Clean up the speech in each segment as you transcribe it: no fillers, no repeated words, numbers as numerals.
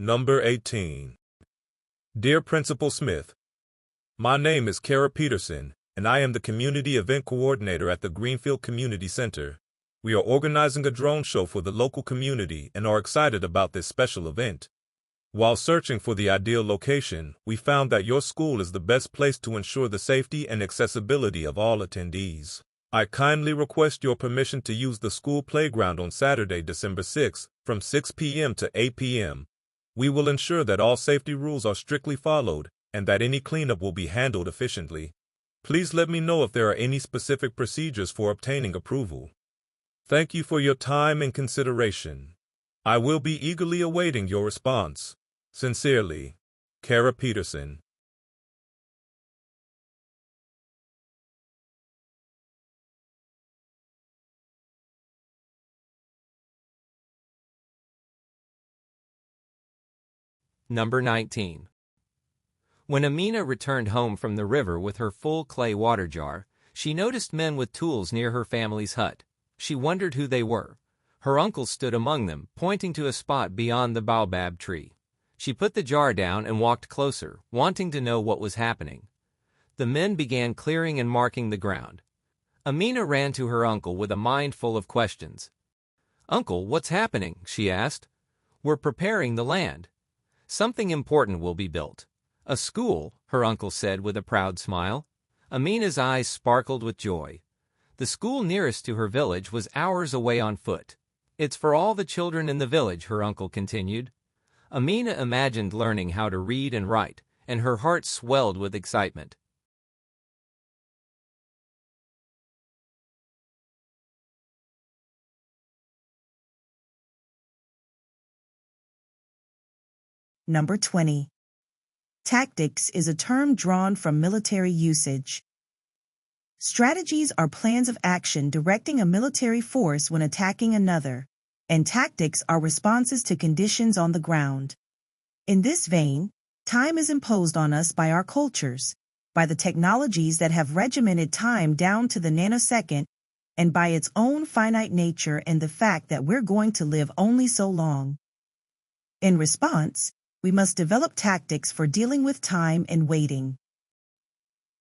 Number 18. Dear Principal Smith, my name is Kara Peterson, and I am the Community Event Coordinator at the Greenfield Community Center. We are organizing a drone show for the local community and are excited about this special event. While searching for the ideal location, we found that your school is the best place to ensure the safety and accessibility of all attendees. I kindly request your permission to use the school playground on Saturday, December 6th, from 6 p.m. to 8 p.m. We will ensure that all safety rules are strictly followed and that any cleanup will be handled efficiently. Please let me know if there are any specific procedures for obtaining approval. Thank you for your time and consideration. I will be eagerly awaiting your response. Sincerely, Kara Peterson. Number 19. When Amina returned home from the river with her full clay water jar, she noticed men with tools near her family's hut. She wondered who they were. Her uncle stood among them, pointing to a spot beyond the baobab tree. She put the jar down and walked closer, wanting to know what was happening. The men began clearing and marking the ground. Amina ran to her uncle with a mind full of questions. "Uncle, what's happening?" she asked. "We're preparing the land. Something important will be built." "A school," her uncle said with a proud smile. Amina's eyes sparkled with joy. The school nearest to her village was hours away on foot. "It's for all the children in the village," her uncle continued. Amina imagined learning how to read and write, and her heart swelled with excitement. Number 20. Tactics is a term drawn from military usage. Strategies are plans of action directing a military force when attacking another, and tactics are responses to conditions on the ground. In this vein, time is imposed on us by our cultures, by the technologies that have regimented time down to the nanosecond, and by its own finite nature and the fact that we're going to live only so long. In response, we must develop tactics for dealing with time and waiting.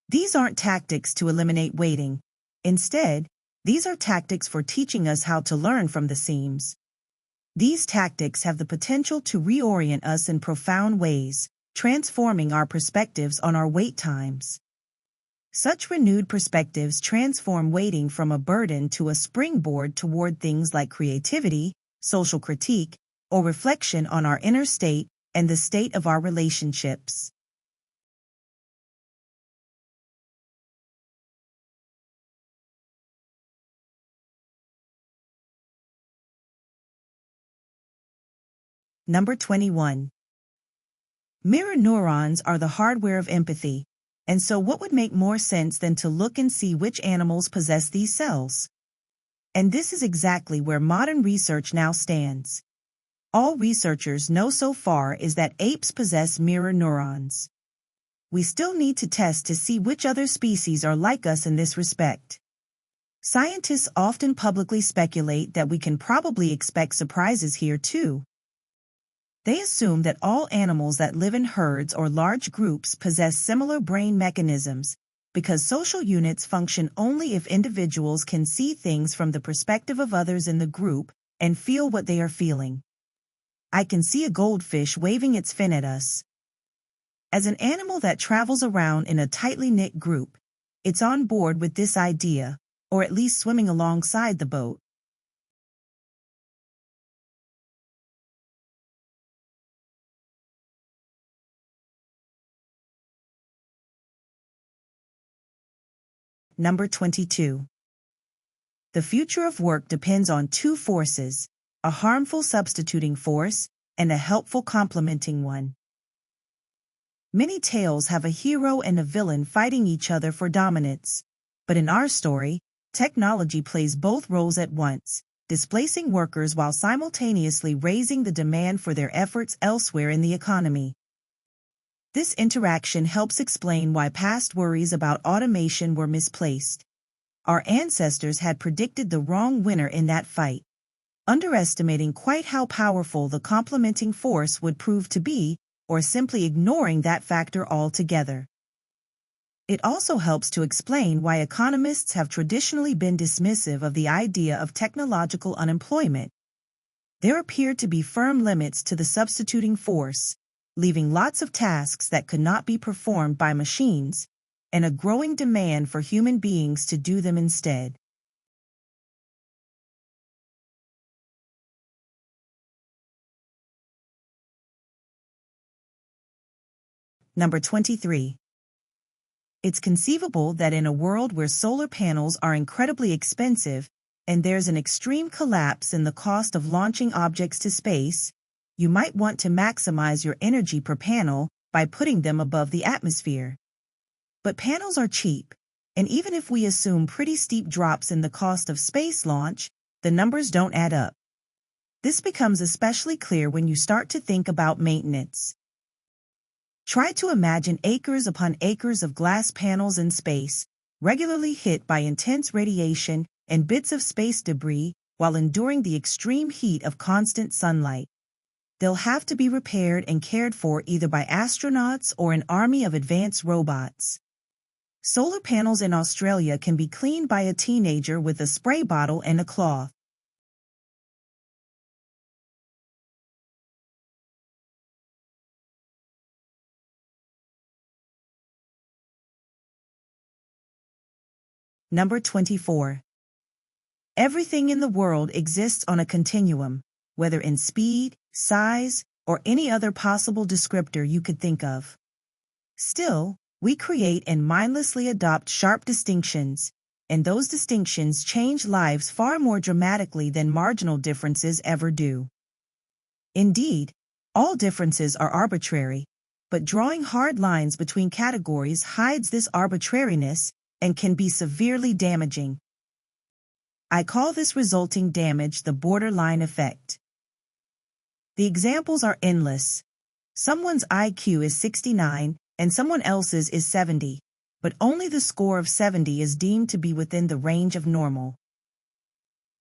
These aren't tactics to eliminate waiting. Instead, these are tactics for teaching us how to learn from the seams. These tactics have the potential to reorient us in profound ways, transforming our perspectives on our wait times. Such renewed perspectives transform waiting from a burden to a springboard toward things like creativity, social critique, or reflection on our inner state and the state of our relationships. Number 21. Mirror neurons are the hardware of empathy, and so what would make more sense than to look and see which animals possess these cells? And this is exactly where modern research now stands. All researchers know so far is that apes possess mirror neurons. We still need to test to see which other species are like us in this respect. Scientists often publicly speculate that we can probably expect surprises here too. They assume that all animals that live in herds or large groups possess similar brain mechanisms, because social units function only if individuals can see things from the perspective of others in the group and feel what they are feeling. I can see a goldfish waving its fin at us. As an animal that travels around in a tightly knit group, it's on board with this idea, or at least swimming alongside the boat. Number 22. The future of work depends on two forces, a harmful substituting force and a helpful complementing one. Many tales have a hero and a villain fighting each other for dominance, but in our story, technology plays both roles at once, displacing workers while simultaneously raising the demand for their efforts elsewhere in the economy. This interaction helps explain why past worries about automation were misplaced. Our ancestors had predicted the wrong winner in that fight. underestimating quite how powerful the complementing force would prove to be, or simply ignoring that factor altogether. It also helps to explain why economists have traditionally been dismissive of the idea of technological unemployment. There appear to be firm limits to the substituting force, leaving lots of tasks that could not be performed by machines, and a growing demand for human beings to do them instead. Number 23. It's conceivable that in a world where solar panels are incredibly expensive, and there's an extreme collapse in the cost of launching objects to space, you might want to maximize your energy per panel by putting them above the atmosphere. But panels are cheap, and even if we assume pretty steep drops in the cost of space launch, the numbers don't add up. This becomes especially clear when you start to think about maintenance. Try to imagine acres upon acres of glass panels in space, regularly hit by intense radiation and bits of space debris while enduring the extreme heat of constant sunlight. They'll have to be repaired and cared for either by astronauts or an army of advanced robots. Solar panels in Australia can be cleaned by a teenager with a spray bottle and a cloth. Number 24. Everything in the world exists on a continuum, whether in speed, size, or any other possible descriptor you could think of. Still, we create and mindlessly adopt sharp distinctions, and those distinctions change lives far more dramatically than marginal differences ever do. Indeed, all differences are arbitrary, but drawing hard lines between categories hides this arbitrariness and can be severely damaging. I call this resulting damage the borderline effect. The examples are endless. Someone's IQ is 69 and someone else's is 70, but only the score of 70 is deemed to be within the range of normal.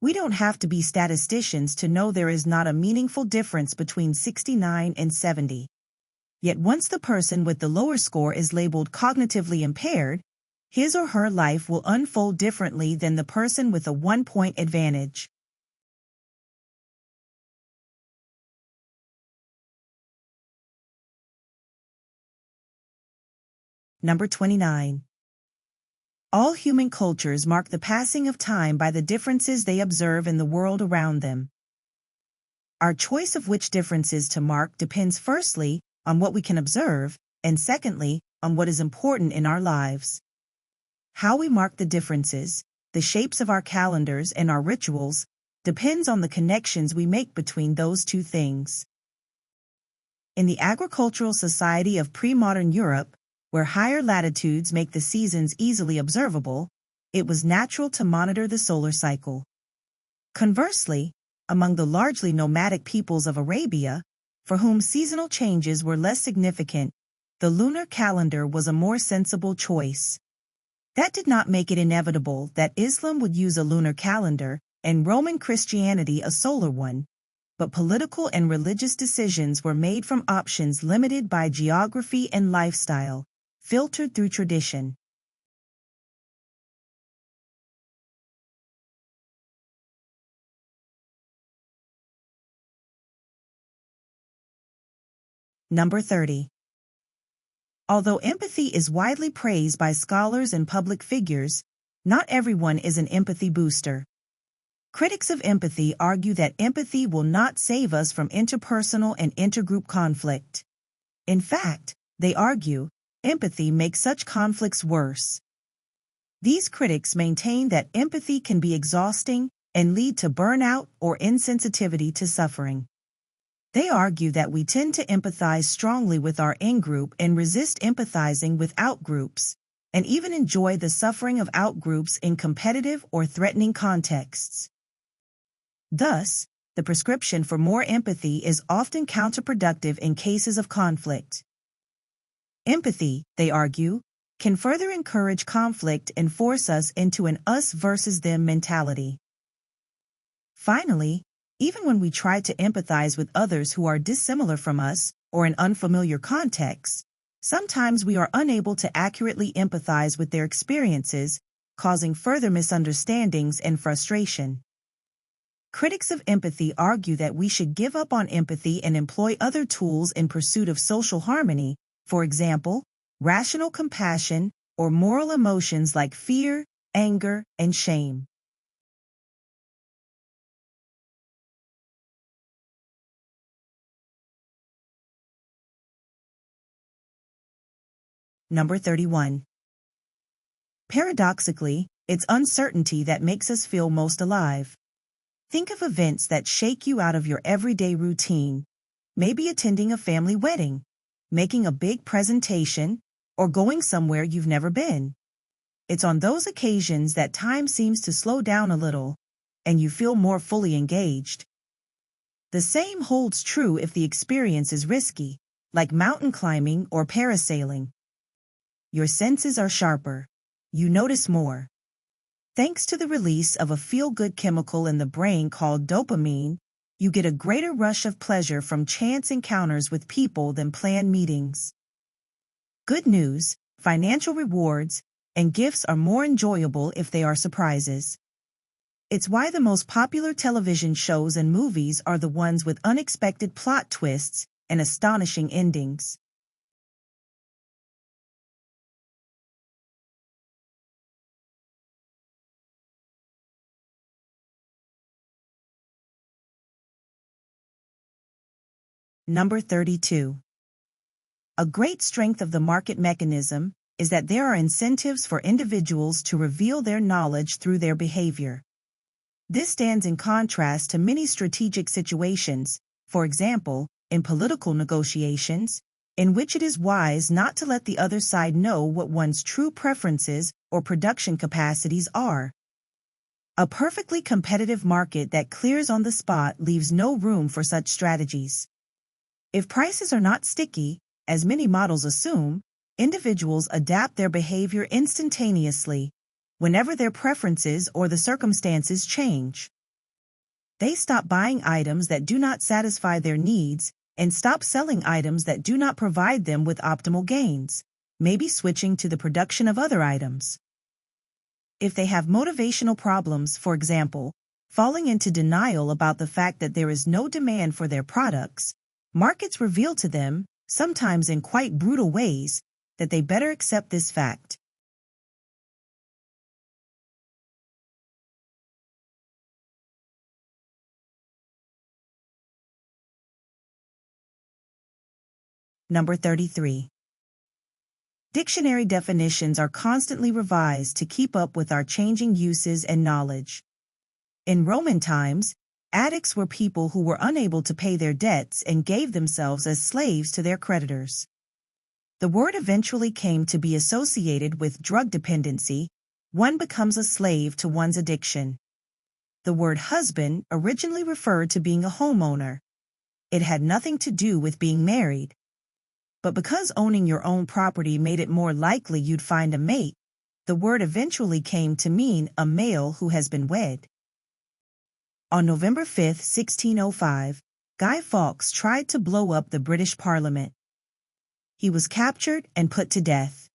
We don't have to be statisticians to know there is not a meaningful difference between 69 and 70. Yet once the person with the lower score is labeled cognitively impaired, his or her life will unfold differently than the person with a 1-point advantage. Number 29. All human cultures mark the passing of time by the differences they observe in the world around them. Our choice of which differences to mark depends firstly on what we can observe, and secondly, on what is important in our lives. How we mark the differences, the shapes of our calendars and our rituals, depends on the connections we make between those two things. In the agricultural society of pre-modern Europe, where higher latitudes make the seasons easily observable, it was natural to monitor the solar cycle. Conversely, among the largely nomadic peoples of Arabia, for whom seasonal changes were less significant, the lunar calendar was a more sensible choice. That did not make it inevitable that Islam would use a lunar calendar and Roman Christianity a solar one, but political and religious decisions were made from options limited by geography and lifestyle, filtered through tradition. Number 30. Although empathy is widely praised by scholars and public figures, not everyone is an empathy booster. Critics of empathy argue that empathy will not save us from interpersonal and intergroup conflict. In fact, they argue, empathy makes such conflicts worse. These critics maintain that empathy can be exhausting and lead to burnout or insensitivity to suffering. They argue that we tend to empathize strongly with our in-group and resist empathizing with out-groups, and even enjoy the suffering of out-groups in competitive or threatening contexts. Thus, the prescription for more empathy is often counterproductive in cases of conflict. Empathy, they argue, can further encourage conflict and force us into an us versus them mentality. Finally, Even when we try to empathize with others who are dissimilar from us or in unfamiliar contexts, sometimes we are unable to accurately empathize with their experiences, causing further misunderstandings and frustration. Critics of empathy argue that we should give up on empathy and employ other tools in pursuit of social harmony, for example, rational compassion or moral emotions like fear, anger, and shame. Number 31. Paradoxically, it's uncertainty that makes us feel most alive. Think of events that shake you out of your everyday routine, maybe attending a family wedding, making a big presentation, or going somewhere you've never been. It's on those occasions that time seems to slow down a little, and you feel more fully engaged. The same holds true if the experience is risky, like mountain climbing or parasailing. Your senses are sharper. You notice more. Thanks to the release of a feel-good chemical in the brain called dopamine, you get a greater rush of pleasure from chance encounters with people than planned meetings. Good news, financial rewards, and gifts are more enjoyable if they are surprises. It's why the most popular television shows and movies are the ones with unexpected plot twists and astonishing endings. Number 32. A great strength of the market mechanism is that there are incentives for individuals to reveal their knowledge through their behavior. This stands in contrast to many strategic situations, for example, in political negotiations, in which it is wise not to let the other side know what one's true preferences or production capacities are. A perfectly competitive market that clears on the spot leaves no room for such strategies. If prices are not sticky, as many models assume, individuals adapt their behavior instantaneously, whenever their preferences or the circumstances change. They stop buying items that do not satisfy their needs and stop selling items that do not provide them with optimal gains, maybe switching to the production of other items. If they have motivational problems, for example, falling into denial about the fact that there is no demand for their products, markets reveal to them, sometimes in quite brutal ways, that they better accept this fact. Number 33. Dictionary definitions are constantly revised to keep up with our changing uses and knowledge. In Roman times, addicts were people who were unable to pay their debts and gave themselves as slaves to their creditors. The word eventually came to be associated with drug dependency. One becomes a slave to one's addiction. The word husband originally referred to being a homeowner. It had nothing to do with being married. But because owning your own property made it more likely you'd find a mate, the word eventually came to mean a male who has been wed. On November 5, 1605, Guy Fawkes tried to blow up the British Parliament. He was captured and put to death.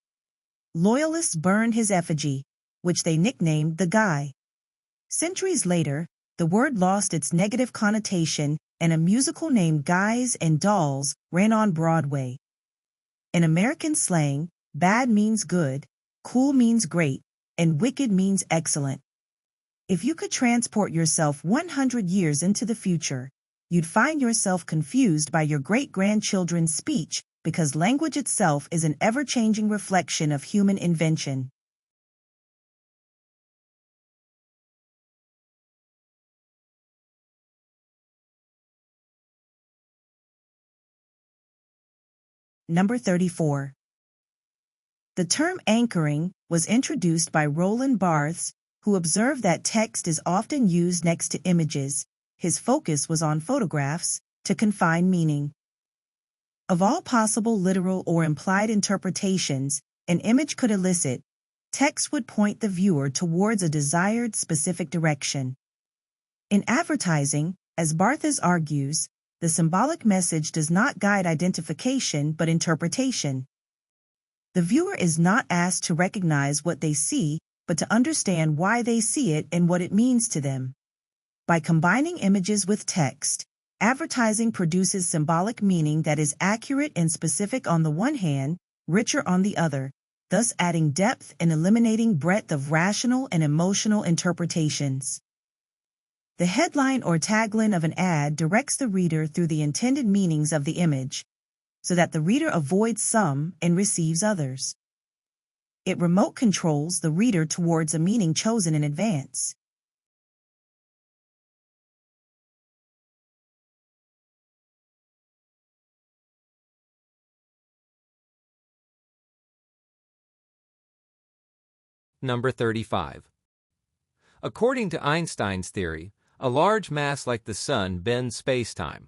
Loyalists burned his effigy, which they nicknamed the Guy. Centuries later, the word lost its negative connotation and a musical named Guys and Dolls ran on Broadway. In American slang, bad means good, cool means great, and wicked means excellent. If you could transport yourself 100 years into the future, you'd find yourself confused by your great-grandchildren's speech because language itself is an ever-changing reflection of human invention. Number 34. The term anchoring was introduced by Roland Barthes, who observed that text is often used next to images. His focus was on photographs, to confine meaning. Of all possible literal or implied interpretations an image could elicit, text would point the viewer towards a desired specific direction. In advertising, As Barthes argues, the symbolic message does not guide identification but interpretation. The viewer is not asked to recognize what they see, but to understand why they see it and what it means to them. By combining images with text, advertising produces symbolic meaning that is accurate and specific on the one hand, richer on the other, thus adding depth and eliminating breadth of rational and emotional interpretations. The headline or tagline of an ad directs the reader through the intended meanings of the image, so that the reader avoids some and receives others. It remote controls the reader towards a meaning chosen in advance. Number 35. According to Einstein's theory, a large mass like the Sun bends spacetime.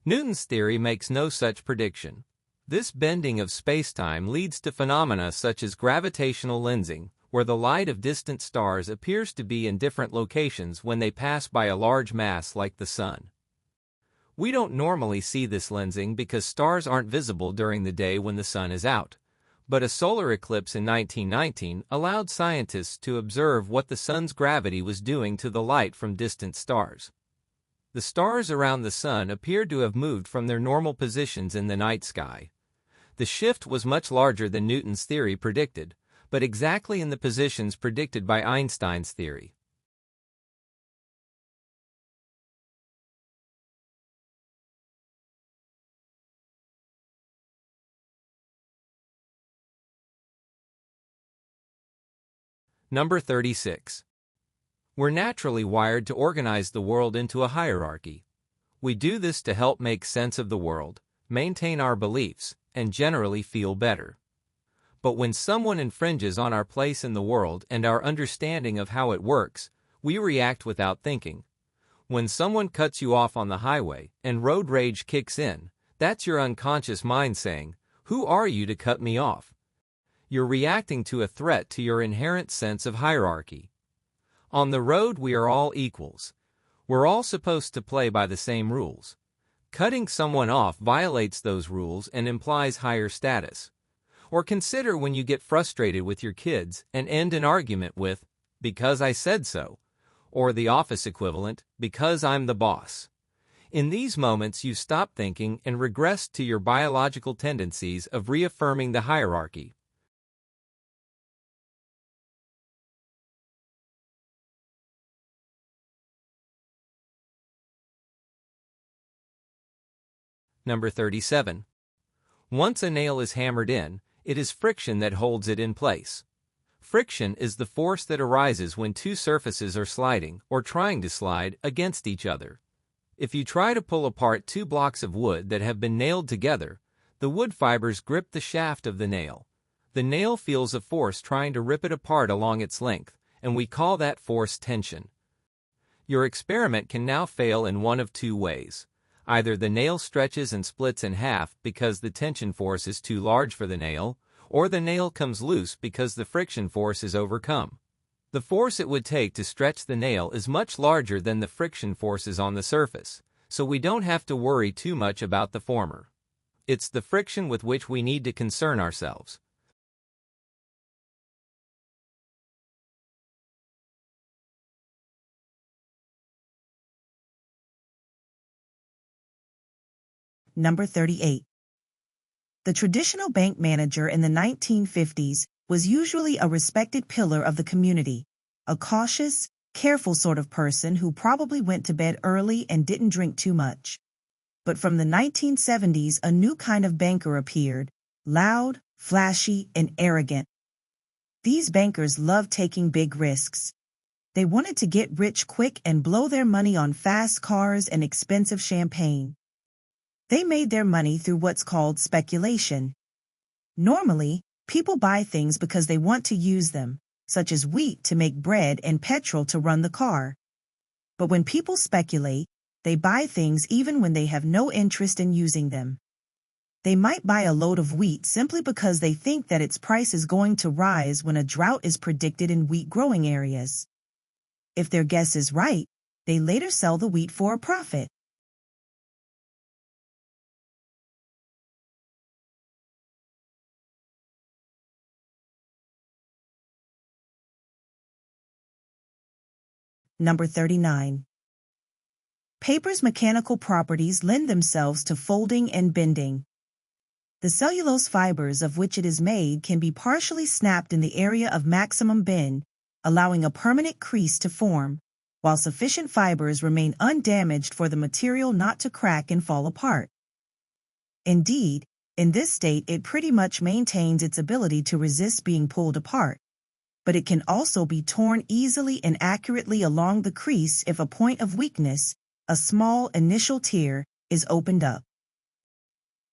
Newton's theory makes no such prediction. This bending of spacetime leads to phenomena such as gravitational lensing, where the light of distant stars appears to be in different locations when they pass by a large mass like the Sun. We don't normally see this lensing because stars aren't visible during the day when the Sun is out. But a solar eclipse in 1919 allowed scientists to observe what the Sun's gravity was doing to the light from distant stars. The stars around the Sun appeared to have moved from their normal positions in the night sky. The shift was much larger than Newton's theory predicted, but exactly in the positions predicted by Einstein's theory. Number 36. We're naturally wired to organize the world into a hierarchy. We do this to help make sense of the world, maintain our beliefs, and generally feel better. But when someone infringes on our place in the world and our understanding of how it works, we react without thinking. When someone cuts you off on the highway and road rage kicks in, that's your unconscious mind saying, "Who are you to cut me off?" You're reacting to a threat to your inherent sense of hierarchy. On the road, we are all equals. We're all supposed to play by the same rules. Cutting someone off violates those rules and implies higher status. Or consider when you get frustrated with your kids and end an argument with, "Because I said so," or the office equivalent, "Because I'm the boss." In these moments, you stop thinking and regress to your biological tendencies of reaffirming the hierarchy. Number 37. Once a nail is hammered in, it is friction that holds it in place. Friction is the force that arises when two surfaces are sliding, or trying to slide, against each other. If you try to pull apart two blocks of wood that have been nailed together, the wood fibers grip the shaft of the nail. The nail feels a force trying to rip it apart along its length, and we call that force tension. Your experiment can now fail in one of two ways. Either the nail stretches and splits in half because the tension force is too large for the nail, or the nail comes loose because the friction force is overcome. The force it would take to stretch the nail is much larger than the friction forces on the surface, so we don't have to worry too much about the former. It's the friction with which we need to concern ourselves. Number 38. The traditional bank manager in the 1950s was usually a respected pillar of the community, a cautious, careful sort of person who probably went to bed early and didn't drink too much. But from the 1970s, a new kind of banker appeared, loud, flashy, and arrogant. These bankers loved taking big risks. They wanted to get rich quick and blow their money on fast cars and expensive champagne. They made their money through what's called speculation. Normally, people buy things because they want to use them, such as wheat to make bread and petrol to run the car. But when people speculate, they buy things even when they have no interest in using them. They might buy a load of wheat simply because they think that its price is going to rise when a drought is predicted in wheat growing areas. If their guess is right, they later sell the wheat for a profit. Number 39. Paper's mechanical properties lend themselves to folding and bending. The cellulose fibers of which it is made can be partially snapped in the area of maximum bend, allowing a permanent crease to form, while sufficient fibers remain undamaged for the material not to crack and fall apart. Indeed, in this state it pretty much maintains its ability to resist being pulled apart, but it can also be torn easily and accurately along the crease if a point of weakness, a small initial tear, is opened up.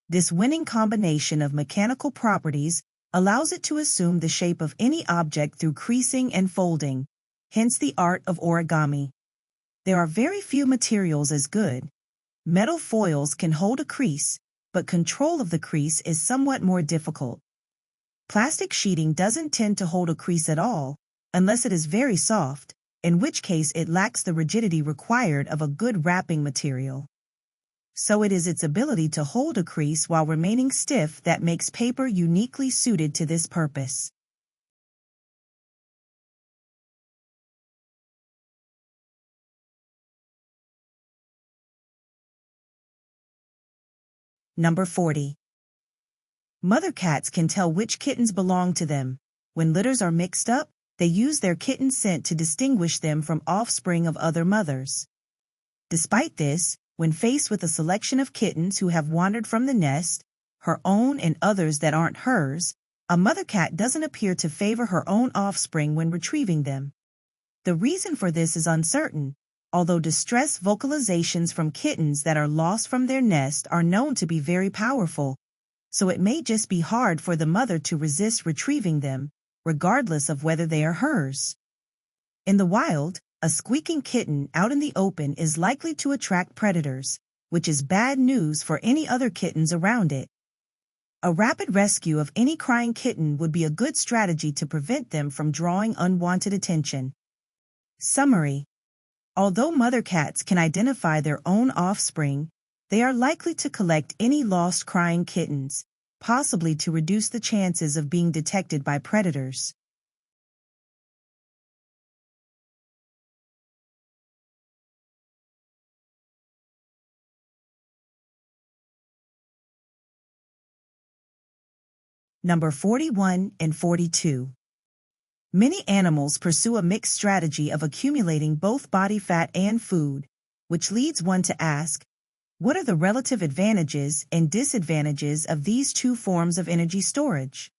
This winning combination of mechanical properties allows it to assume the shape of any object through creasing and folding, hence the art of origami. There are very few materials as good. Metal foils can hold a crease, but control of the crease is somewhat more difficult. Plastic sheeting doesn't tend to hold a crease at all, unless it is very soft, in which case it lacks the rigidity required of a good wrapping material. So it is its ability to hold a crease while remaining stiff that makes paper uniquely suited to this purpose. Number 40. Mother cats can tell which kittens belong to them. When litters are mixed up, they use their kitten scent to distinguish them from offspring of other mothers. Despite this, when faced with a selection of kittens who have wandered from the nest, her own and others that aren't hers, a mother cat doesn't appear to favor her own offspring when retrieving them. The reason for this is uncertain, although distress vocalizations from kittens that are lost from their nest are known to be very powerful, so it may just be hard for the mother to resist retrieving them, regardless of whether they are hers. In the wild, a squeaking kitten out in the open is likely to attract predators, which is bad news for any other kittens around it. A rapid rescue of any crying kitten would be a good strategy to prevent them from drawing unwanted attention. Summary. Although mother cats can identify their own offspring, they are likely to collect any lost crying kittens, possibly to reduce the chances of being detected by predators. Number 41 and 42. Many animals pursue a mixed strategy of accumulating both body fat and food, which leads one to ask, what are the relative advantages and disadvantages of these two forms of energy storage?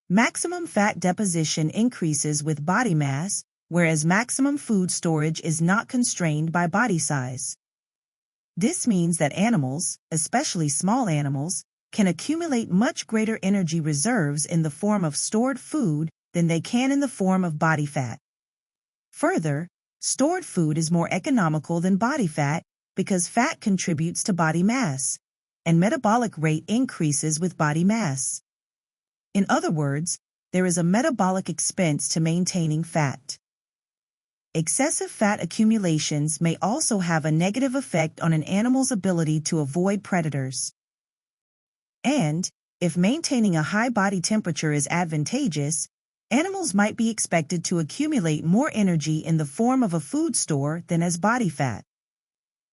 Maximum fat deposition increases with body mass, whereas maximum food storage is not constrained by body size. This means that animals, especially small animals, can accumulate much greater energy reserves in the form of stored food than they can in the form of body fat. Further, stored food is more economical than body fat because fat contributes to body mass, and metabolic rate increases with body mass. In other words, there is a metabolic expense to maintaining fat. Excessive fat accumulations may also have a negative effect on an animal's ability to avoid predators. And, if maintaining a high body temperature is advantageous, animals might be expected to accumulate more energy in the form of a food store than as body fat.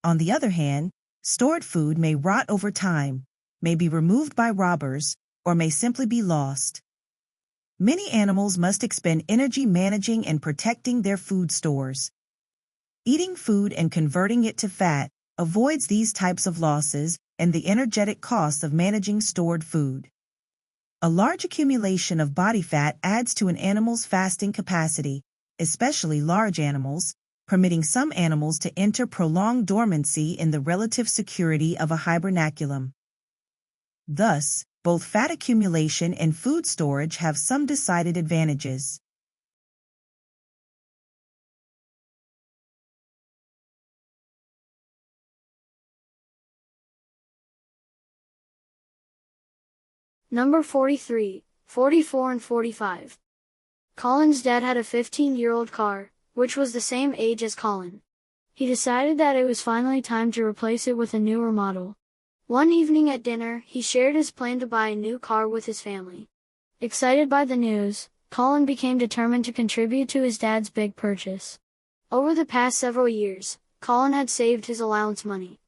On the other hand, stored food may rot over time, may be removed by robbers, or may simply be lost. Many animals must expend energy managing and protecting their food stores. Eating food and converting it to fat avoids these types of losses and the energetic costs of managing stored food. A large accumulation of body fat adds to an animal's fasting capacity, especially large animals, permitting some animals to enter prolonged dormancy in the relative security of a hibernaculum. Thus, both fat accumulation and food storage have some decided advantages. Number 43, 44 and 45. Colin's dad had a 15-year-old car, which was the same age as Colin. He decided that it was finally time to replace it with a newer model. One evening at dinner, he shared his plan to buy a new car with his family. Excited by the news, Colin became determined to contribute to his dad's big purchase. Over the past several years, Colin had saved his allowance money.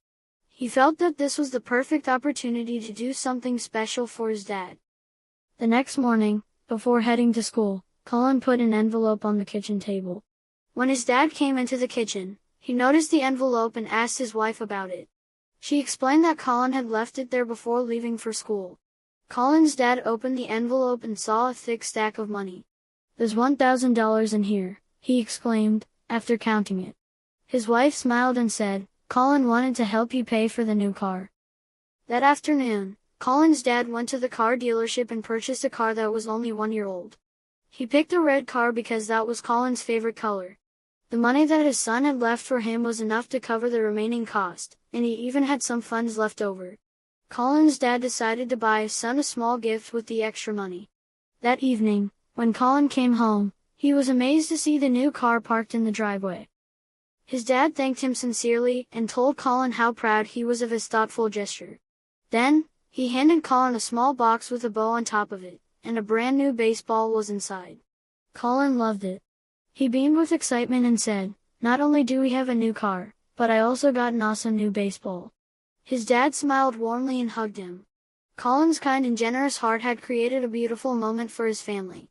He felt that this was the perfect opportunity to do something special for his dad. The next morning, before heading to school, Colin put an envelope on the kitchen table. When his dad came into the kitchen, he noticed the envelope and asked his wife about it. She explained that Colin had left it there before leaving for school. Colin's dad opened the envelope and saw a thick stack of money. "There's $1,000 in here," he exclaimed, after counting it. His wife smiled and said, "Colin wanted to help you pay for the new car." That afternoon, Colin's dad went to the car dealership and purchased a car that was only 1 year old. He picked a red car because that was Colin's favorite color. The money that his son had left for him was enough to cover the remaining cost, and he even had some funds left over. Colin's dad decided to buy his son a small gift with the extra money. That evening, when Colin came home, he was amazed to see the new car parked in the driveway. His dad thanked him sincerely and told Colin how proud he was of his thoughtful gesture. Then, he handed Colin a small box with a bow on top of it, and a brand new baseball was inside. Colin loved it. He beamed with excitement and said, "Not only do we have a new car, but I also got an awesome new baseball." His dad smiled warmly and hugged him. Colin's kind and generous heart had created a beautiful moment for his family.